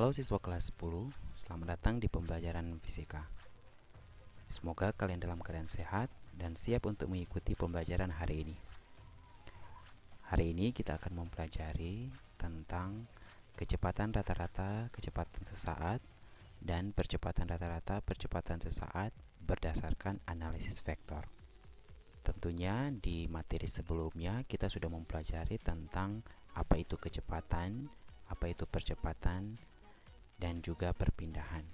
Halo siswa kelas 10, selamat datang di pembelajaran fisika. Semoga kalian dalam keadaan sehat dan siap untuk mengikuti pembelajaran hari ini. Hari ini kita akan mempelajari tentang kecepatan rata-rata kecepatan sesaat dan percepatan rata-rata percepatan sesaat berdasarkan analisis vektor. Tentunya di materi sebelumnya kita sudah mempelajari tentang apa itu kecepatan, apa itu percepatan, dan juga perpindahan.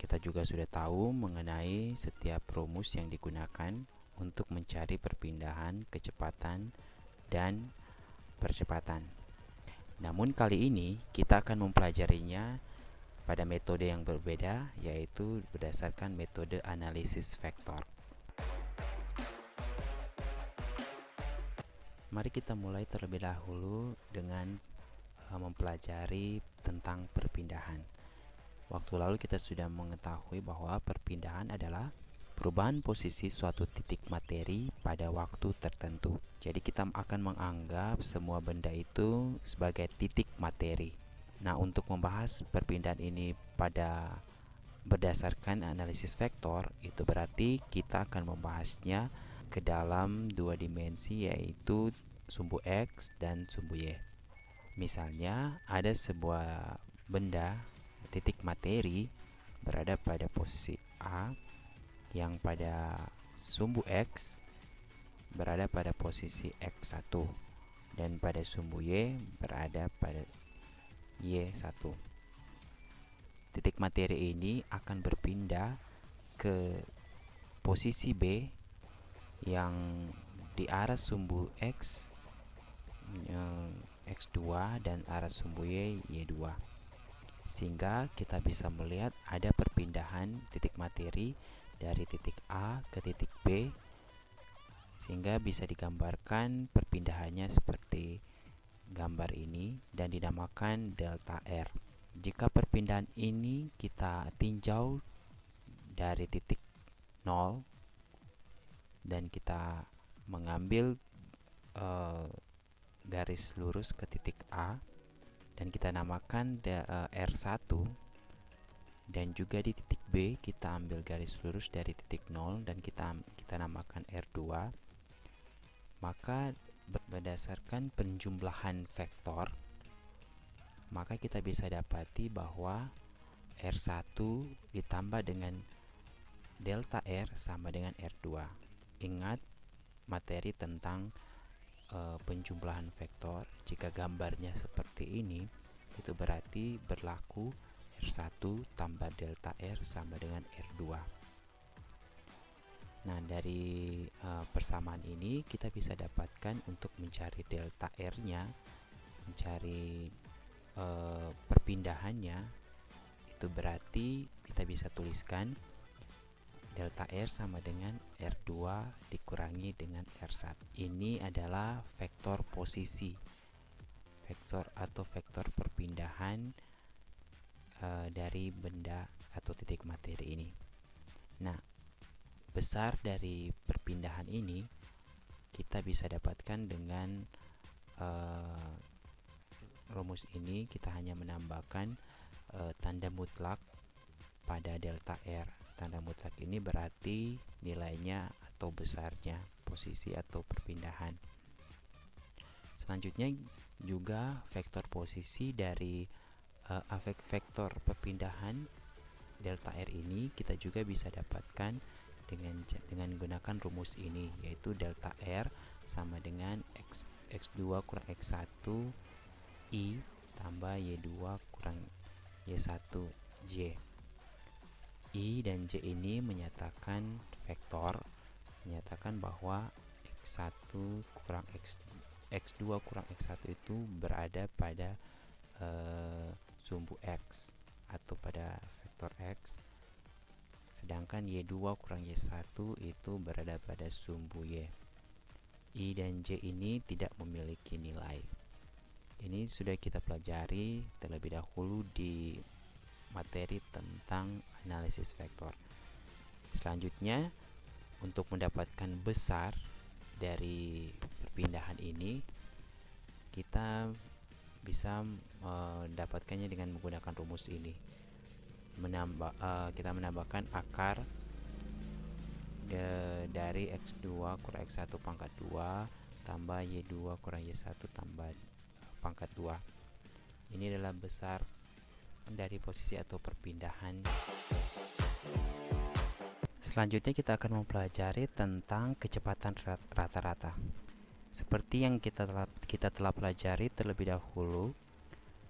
Kita juga sudah tahu mengenai setiap rumus yang digunakan untuk mencari perpindahan, kecepatan, dan percepatan. Namun kali ini kita akan mempelajarinya pada metode yang berbeda, yaitu berdasarkan metode analisis vektor. Mari kita mulai terlebih dahulu dengan mempelajari tentang perpindahan. Waktu lalu kita sudah mengetahui bahwa perpindahan adalah perubahan posisi suatu titik materi pada waktu tertentu. Jadi kita akan menganggap semua benda itu sebagai titik materi. Nah, untuk membahas perpindahan ini pada berdasarkan analisis vektor, itu berarti kita akan membahasnya ke dalam dua dimensi, yaitu sumbu X dan sumbu Y. Misalnya ada sebuah benda titik materi berada pada posisi A yang pada sumbu X berada pada posisi X1 dan pada sumbu Y berada pada Y1. Titik materi ini akan berpindah ke posisi B yang di arah sumbu X X2 dan arah sumbu Y Y2, sehingga kita bisa melihat ada perpindahan titik materi dari titik A ke titik B, sehingga bisa digambarkan perpindahannya seperti gambar ini dan dinamakan delta R. Jika perpindahan ini kita tinjau dari titik 0 dan kita mengambil garis lurus ke titik A dan kita namakan R1, dan juga di titik B kita ambil garis lurus dari titik 0 dan kita namakan R2, maka berdasarkan penjumlahan vektor maka kita bisa dapati bahwa R1 ditambah dengan delta R sama dengan R2. Ingat materi tentang penjumlahan vektor. Jika gambarnya seperti ini, itu berarti berlaku R1 tambah delta R sama dengan R2. Nah, dari persamaan ini kita bisa dapatkan untuk mencari delta R-nya, mencari perpindahannya, itu berarti kita bisa tuliskan delta R sama dengan R2 dikurangi dengan R1. Ini adalah vektor posisi, vektor atau vektor perpindahan dari benda atau titik materi ini. Nah, besar dari perpindahan ini kita bisa dapatkan dengan rumus ini. Kita hanya menambahkan tanda mutlak pada delta R. Tanda mutlak ini berarti nilainya atau besarnya posisi atau perpindahan. Selanjutnya juga vektor posisi dari vektor perpindahan delta R ini kita juga bisa dapatkan dengan menggunakan rumus ini, yaitu delta R sama dengan X2 kurang X1 I tambah Y2 kurang Y1 J. I dan J ini menyatakan bahwa X1 kurang X2 kurang X1 itu berada pada sumbu X atau pada vektor X, sedangkan Y2 kurang Y1 itu berada pada sumbu Y. I dan J ini tidak memiliki nilai. Ini sudah kita pelajari terlebih dahulu di materi tentang analisis vektor. Selanjutnya, untuk mendapatkan besar dari perpindahan ini, kita bisa mendapatkannya dengan menggunakan rumus ini. Kita menambahkan akar dari X2 kurang X1 pangkat 2 tambah Y2 kurang Y1 tambah pangkat 2. Ini adalah besar dari posisi atau perpindahan. Selanjutnya kita akan mempelajari tentang kecepatan rata-rata. Seperti yang kita telah pelajari terlebih dahulu,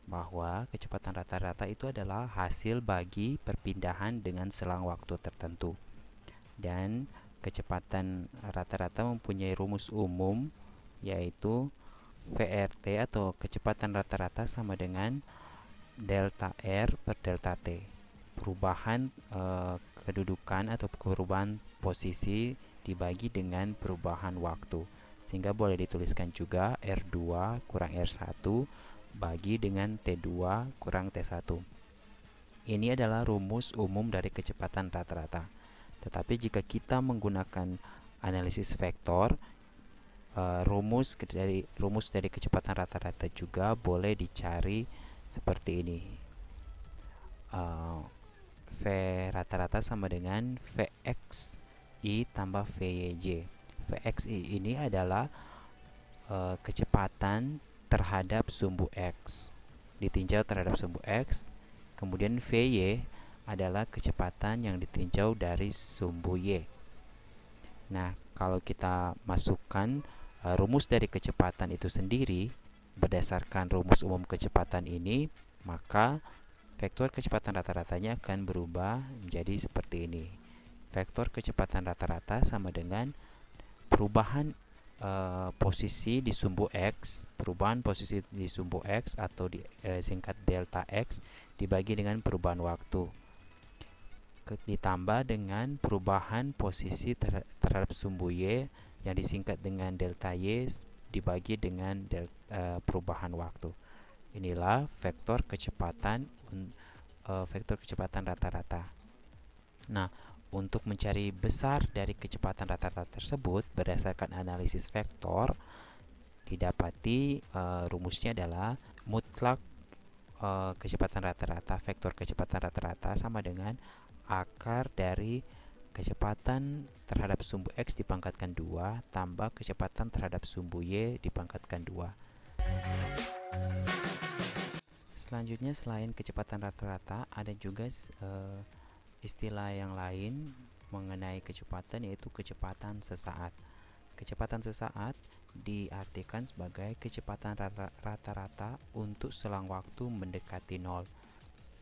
bahwa kecepatan rata-rata itu adalah hasil bagi perpindahan dengan selang waktu tertentu. Dan kecepatan rata-rata mempunyai rumus umum, yaitu VRT atau kecepatan rata-rata sama dengan delta R per delta T. Perubahan kedudukan atau perubahan posisi dibagi dengan perubahan waktu. Sehingga boleh dituliskan juga R2 kurang R1 bagi dengan T2 kurang T1. Ini adalah rumus umum dari kecepatan rata-rata. Tetapi jika kita menggunakan analisis vektor, rumus dari kecepatan rata-rata juga boleh dicari seperti ini. V rata-rata sama dengan Vxi tambah Vyj. Vxi ini adalah kecepatan terhadap sumbu X, ditinjau terhadap sumbu X. Kemudian Vy adalah kecepatan yang ditinjau dari sumbu Y. Nah, kalau kita masukkan rumus dari kecepatan itu sendiri berdasarkan rumus umum kecepatan ini, maka vektor kecepatan rata-ratanya akan berubah menjadi seperti ini. Vektor kecepatan rata-rata sama dengan perubahan posisi di sumbu X, perubahan posisi di sumbu X atau singkat delta X dibagi dengan perubahan waktu, ditambah dengan perubahan posisi terhadap sumbu Y yang disingkat dengan delta Y dibagi dengan perubahan waktu. Inilah vektor kecepatan rata-rata. Nah, untuk mencari besar dari kecepatan rata-rata tersebut berdasarkan analisis vektor, didapati rumusnya adalah mutlak kecepatan rata-rata, vektor kecepatan rata-rata sama dengan akar dari kecepatan terhadap sumbu X dipangkatkan 2 tambah kecepatan terhadap sumbu Y dipangkatkan 2. Selanjutnya, selain kecepatan rata-rata, ada juga istilah yang lain mengenai kecepatan, yaitu kecepatan sesaat. Kecepatan sesaat diartikan sebagai kecepatan rata-rata untuk selang waktu mendekati 0.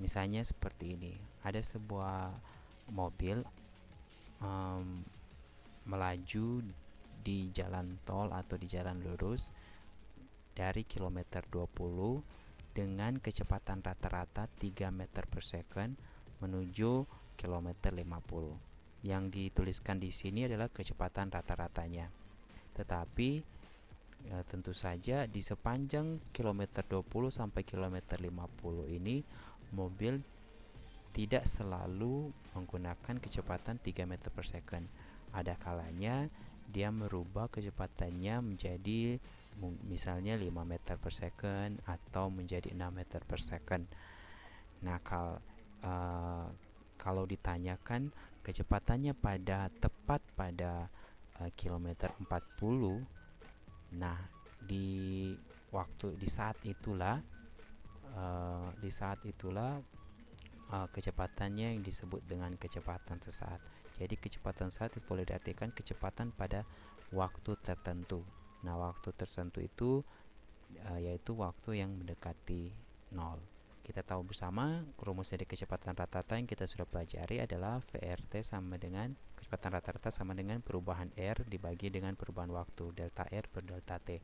Misalnya seperti ini, ada sebuah mobil melaju di jalan tol atau di jalan lurus dari kilometer 20 dengan kecepatan rata-rata 3 meter per second menuju kilometer 50. Yang dituliskan di sini adalah kecepatan rata-ratanya. Tetapi tentu saja di sepanjang kilometer 20 sampai kilometer 50 ini mobil tidak selalu menggunakan kecepatan 3 meter per second. Ada kalanya dia merubah kecepatannya menjadi misalnya 5 meter per second atau menjadi 6 meter per second. Nah, kalau ditanyakan kecepatannya tepat pada kilometer 40, nah di saat itulah kecepatannya yang disebut dengan kecepatan sesaat. Jadi kecepatan sesaat boleh diartikan kecepatan pada waktu tertentu. Nah, waktu tertentu itu yaitu waktu yang mendekati 0. Kita tahu bersama rumus dari kecepatan rata-rata yang kita sudah pelajari adalah VRT sama dengan kecepatan rata-rata sama dengan perubahan R dibagi dengan perubahan waktu, delta R per delta T.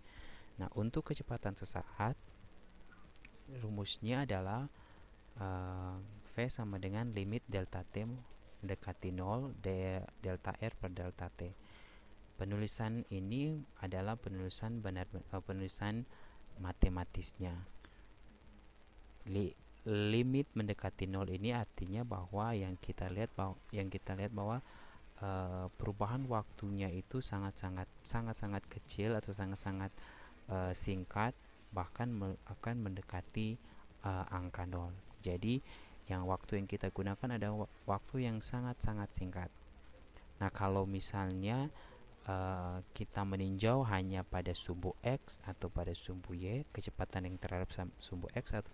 Nah, untuk kecepatan sesaat rumusnya adalah V sama dengan limit delta T mendekati 0 delta R per delta T. Penulisan ini adalah penulisan matematisnya. Limit mendekati 0 ini artinya bahwa yang kita lihat bahwa perubahan waktunya itu sangat-sangat kecil atau sangat-sangat singkat bahkan akan mendekati angka 0. Jadi yang waktu yang kita gunakan adalah waktu yang sangat-sangat singkat. Nah, kalau misalnya kita meninjau hanya pada sumbu X atau pada sumbu Y, kecepatan yang terhadap sumbu X atau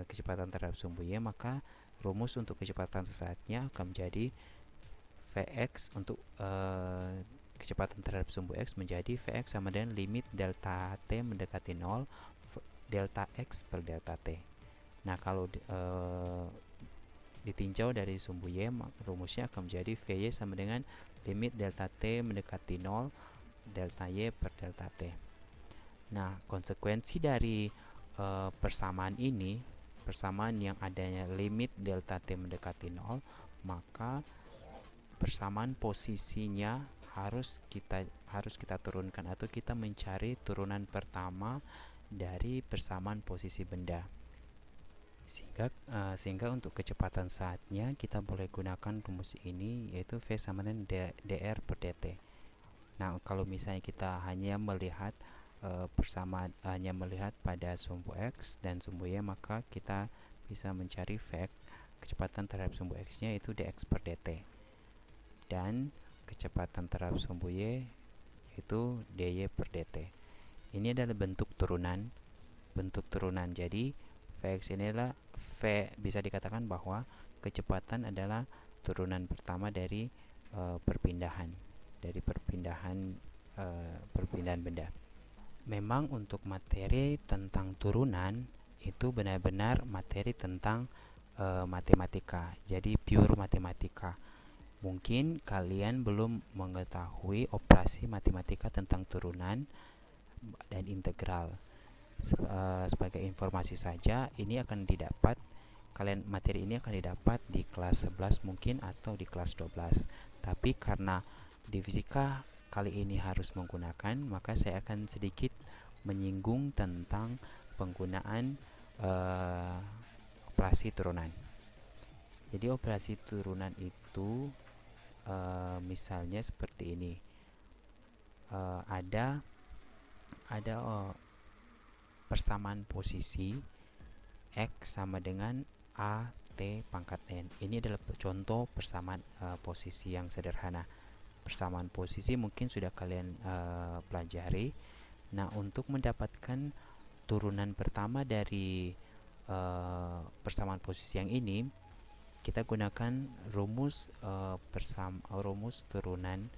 kecepatan terhadap sumbu Y, maka rumus untuk kecepatan sesaatnya akan menjadi Vx untuk kecepatan terhadap sumbu X menjadi Vx sama dengan limit delta T mendekati 0 delta X per delta T. Nah, kalau ditinjau dari sumbu Y, rumusnya akan menjadi Vy sama dengan limit delta T mendekati 0 delta Y per delta T. Nah, konsekuensi dari persamaan ini, persamaan yang adanya limit delta T mendekati 0, maka persamaan posisinya harus kita turunkan, atau kita mencari turunan pertama dari persamaan posisi benda. Sehingga untuk kecepatan saatnya kita boleh gunakan rumus ini, yaitu V sama dengan dr per dt. Nah, kalau misalnya kita hanya melihat persamaan, hanya melihat pada sumbu X dan sumbu Y, maka kita bisa mencari V kecepatan terhadap sumbu X nya itu dx per dt, dan kecepatan terhadap sumbu Y yaitu dy per dt. Ini adalah bentuk turunan. Jadi Vx inilah bisa dikatakan bahwa kecepatan adalah turunan pertama dari perpindahan benda. Memang untuk materi tentang turunan itu benar-benar materi tentang matematika. Jadi pure matematika. Mungkin kalian belum mengetahui operasi matematika tentang turunan dan integral. Sebagai informasi saja, ini akan didapat, materi ini akan didapat di kelas 11 mungkin, atau di kelas 12. Tapi karena di fisika kali ini harus menggunakan, maka saya akan sedikit menyinggung tentang penggunaan operasi turunan. Jadi operasi turunan itu misalnya seperti ini. Ada persamaan posisi X sama dengan A T pangkat N. Ini adalah contoh persamaan posisi yang sederhana. Persamaan posisi mungkin sudah kalian pelajari. Nah, untuk mendapatkan turunan pertama dari persamaan posisi yang ini, kita gunakan rumus rumus turunan,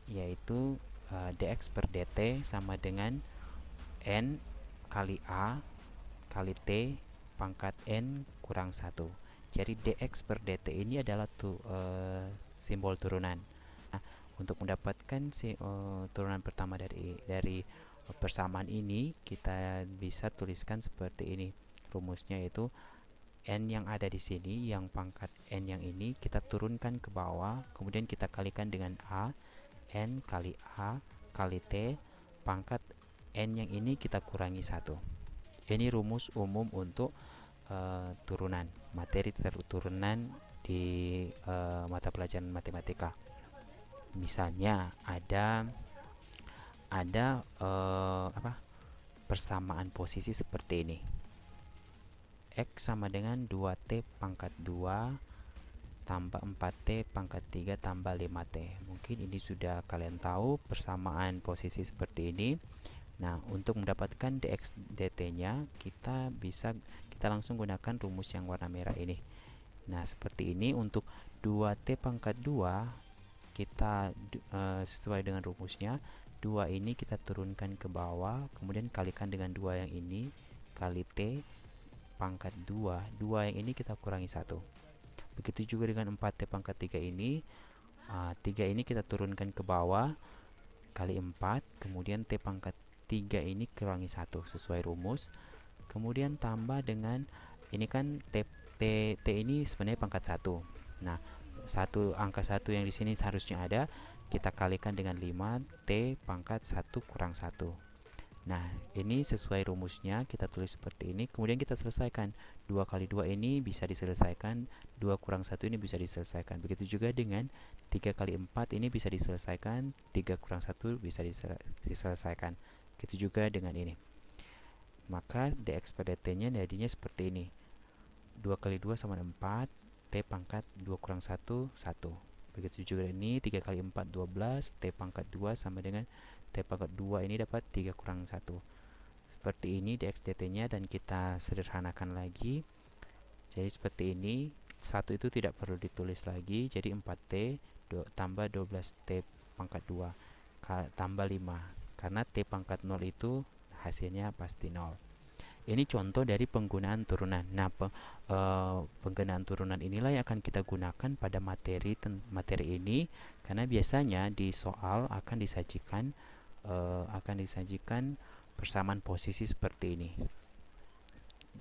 yaitu dx per dt sama dengan n kali A kali T pangkat N kurang 1. Jadi dx per dt ini adalah simbol turunan. Nah, untuk mendapatkan turunan pertama dari persamaan ini, kita bisa tuliskan seperti ini. Rumusnya yaitu N yang ada di sini, yang pangkat N yang ini kita turunkan ke bawah, kemudian kita kalikan dengan A, N kali A kali T pangkat N yang ini kita kurangi 1. Ini rumus umum untuk turunan, materi turunan di mata pelajaran matematika. Misalnya ada persamaan posisi seperti ini. X sama dengan 2T pangkat 2 tambah 4T pangkat 3 tambah 5T. Mungkin ini sudah kalian tahu persamaan posisi seperti ini. Nah, untuk mendapatkan dx dt-nya, kita langsung gunakan rumus yang warna merah ini. Nah, seperti ini. Untuk 2T pangkat 2, kita sesuai dengan rumusnya, 2 ini kita turunkan ke bawah, kemudian kalikan dengan 2 yang ini kali T pangkat 2. 2 yang ini kita kurangi 1. Begitu juga dengan 4T pangkat 3 ini. 3 ini kita turunkan ke bawah kali 4, kemudian T pangkat 3 ini kurangi 1 sesuai rumus. Kemudian tambah dengan ini kan T ini sebenarnya pangkat 1. Nah, angka 1 yang di sini harusnya ada, kita kalikan dengan 5, T pangkat 1 kurang 1. Nah, ini sesuai rumusnya, kita tulis seperti ini. Kemudian kita selesaikan. 2 kali 2 ini bisa diselesaikan, 2 kurang 1 ini bisa diselesaikan. Begitu juga dengan 3 kali 4 ini bisa diselesaikan, 3 kurang 1 bisa diselesaikan. Begitu juga dengan ini. Maka dx per dt nya jadinya seperti ini. 2 kali 2 sama 4, T pangkat 2 kurang 1, 1. Begitu juga ini, 3 kali 4, 12, T pangkat 2 sama dengan T pangkat 2 ini dapat 3 kurang 1. Seperti ini dx dt nya, dan kita sederhanakan lagi. Jadi seperti ini, 1 itu tidak perlu ditulis lagi, jadi 4T tambah 12T pangkat 2 tambah 5, karena T pangkat 0 itu hasilnya pasti 0. Ini contoh dari penggunaan turunan. Nah, penggunaan turunan inilah yang akan kita gunakan pada materi ini, karena biasanya di soal akan disajikan persamaan posisi seperti ini.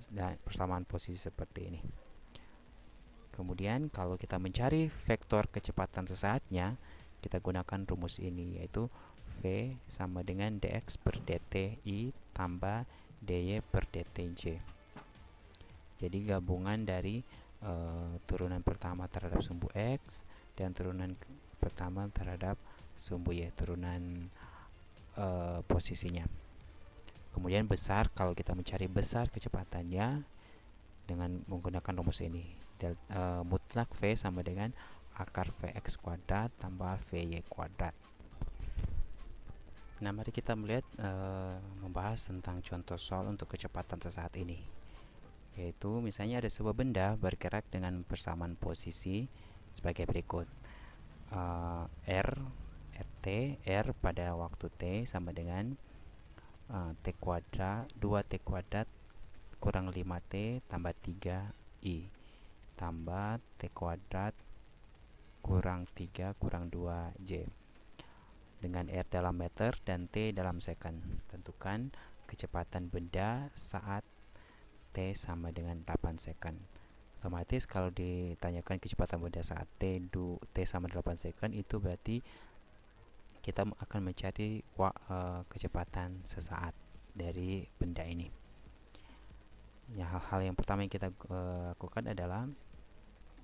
Dan persamaan posisi seperti ini. Kemudian kalau kita mencari vektor kecepatan sesaatnya, kita gunakan rumus ini, yaitu V sama dengan dx per dt I tambah dy per dtj. Jadi gabungan dari turunan pertama terhadap sumbu x dan turunan pertama terhadap sumbu y, turunan posisinya. Kemudian besar, kalau kita mencari besar kecepatannya dengan menggunakan rumus ini, mutlak V sama dengan akar Vx kuadrat tambah Vy kuadrat. Nah, mari kita melihat membahas tentang contoh soal untuk kecepatan sesaat ini. Yaitu misalnya ada sebuah benda bergerak dengan persamaan posisi sebagai berikut. R pada waktu T sama dengan T kuadrat 2T kuadrat kurang 5T tambah 3I tambah T kuadrat kurang 3 kurang 2J dengan R dalam meter dan T dalam second. Tentukan kecepatan benda saat T sama dengan 8 second. Otomatis kalau ditanyakan kecepatan benda saat T sama 8 second, itu berarti kita akan mencari kecepatan sesaat dari benda ini. Ya, hal-hal yang pertama yang kita lakukan adalah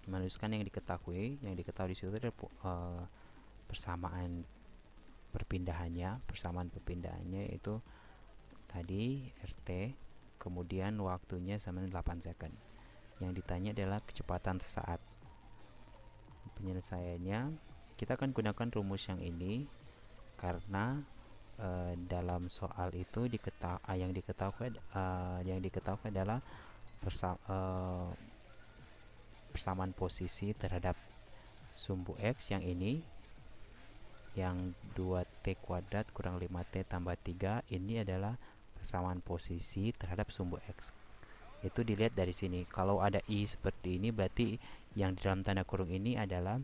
menuliskan yang diketahui. Yang diketahui di situ adalah persamaan perpindahannya yaitu tadi RT, kemudian waktunya sama 8 second. Yang ditanya adalah kecepatan sesaat. Penyelesaiannya kita akan gunakan rumus yang ini, karena dalam soal itu yang diketahui adalah persamaan posisi terhadap sumbu X yang ini, yang 2T kuadrat kurang 5T tambah 3 ini adalah persamaan posisi terhadap sumbu X. Itu dilihat dari sini. Kalau ada I seperti ini, berarti yang di dalam tanda kurung ini adalah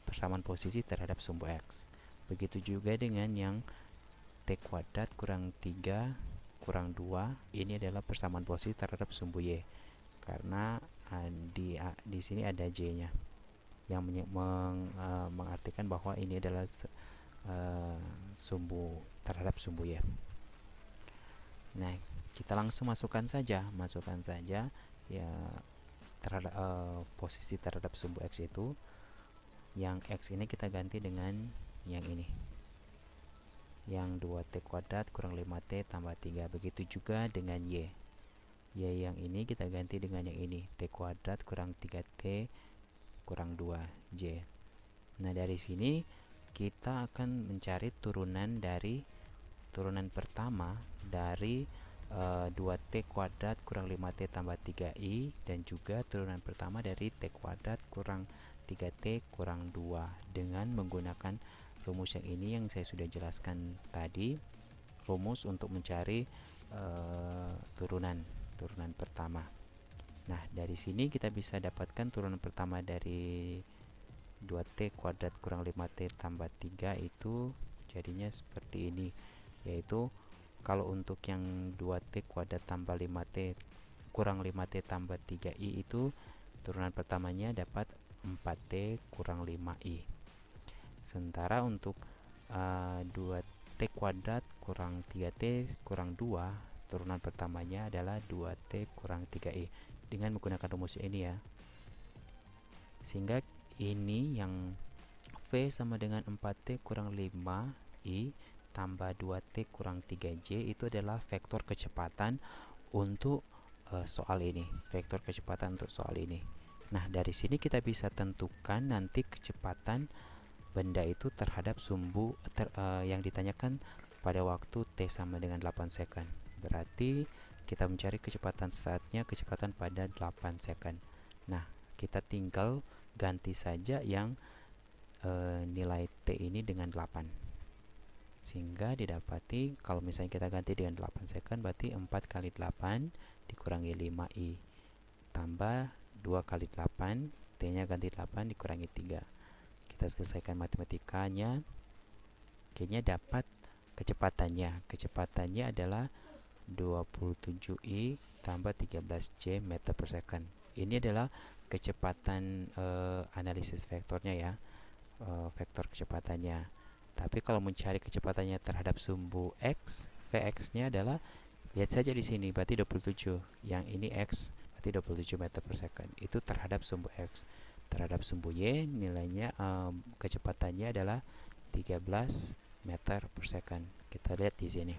persamaan posisi terhadap sumbu X. Begitu juga dengan yang T kuadrat kurang 3 kurang 2, ini adalah persamaan posisi terhadap sumbu Y, karena di sini ada J-nya yang mengartikan bahwa ini adalah sumbu terhadap sumbu Y. Nah, kita langsung masukkan saja ya terhadap posisi terhadap sumbu X itu. Yang X ini kita ganti dengan yang ini, yang 2T kuadrat kurang 5T tambah 3. Begitu juga dengan Y yang ini kita ganti dengan yang ini, T kuadrat kurang 3T kurang 2J. Nah, dari sini kita akan mencari turunan pertama dari 2T kuadrat kurang 5T tambah 3I, dan juga turunan pertama dari T kuadrat kurang 3T kurang 2 dengan menggunakan rumus yang ini yang saya sudah jelaskan tadi, rumus untuk mencari turunan pertama. Nah, dari sini kita bisa dapatkan turunan pertama dari 2T kuadrat kurang 5T tambah 3 itu jadinya seperti ini, yaitu kalau untuk yang 2T kuadrat tambah 5T kurang 5T tambah 3I itu turunan pertamanya dapat 4T kurang 5I. Sementara untuk 2T kuadrat kurang 3T kurang 2, turunan pertamanya adalah 2T kurang 3I dengan menggunakan rumus ini ya. Sehingga ini yang V sama dengan 4T kurang 5I tambah 2T kurang 3J itu adalah vektor kecepatan untuk soal ini. Vektor kecepatan untuk soal ini. Nah, dari sini kita bisa tentukan nanti kecepatan benda itu terhadap sumbu yang ditanyakan pada waktu T sama dengan 8 second. Berarti kita mencari kecepatan saatnya, kecepatan pada 8 second. Nah, kita tinggal ganti saja yang nilai T ini dengan 8. Sehingga didapati kalau misalnya kita ganti dengan 8 second berarti 4 kali 8 dikurangi 5i tambah 2 kali 8, T-nya ganti 8 dikurangi 3. Kita selesaikan matematikanya. Akhirnya dapat kecepatannya. Kecepatannya adalah 27i tambah 13j meter per second. Ini adalah kecepatan analisis vektornya ya, vektor kecepatannya. Tapi kalau mencari kecepatannya terhadap sumbu x, Vx-nya adalah, lihat saja di sini, berarti 27. Yang ini x, berarti 27 meter per second. Itu terhadap sumbu x. Terhadap sumbu y, nilainya kecepatannya adalah 13 meter per second. Kita lihat di sini.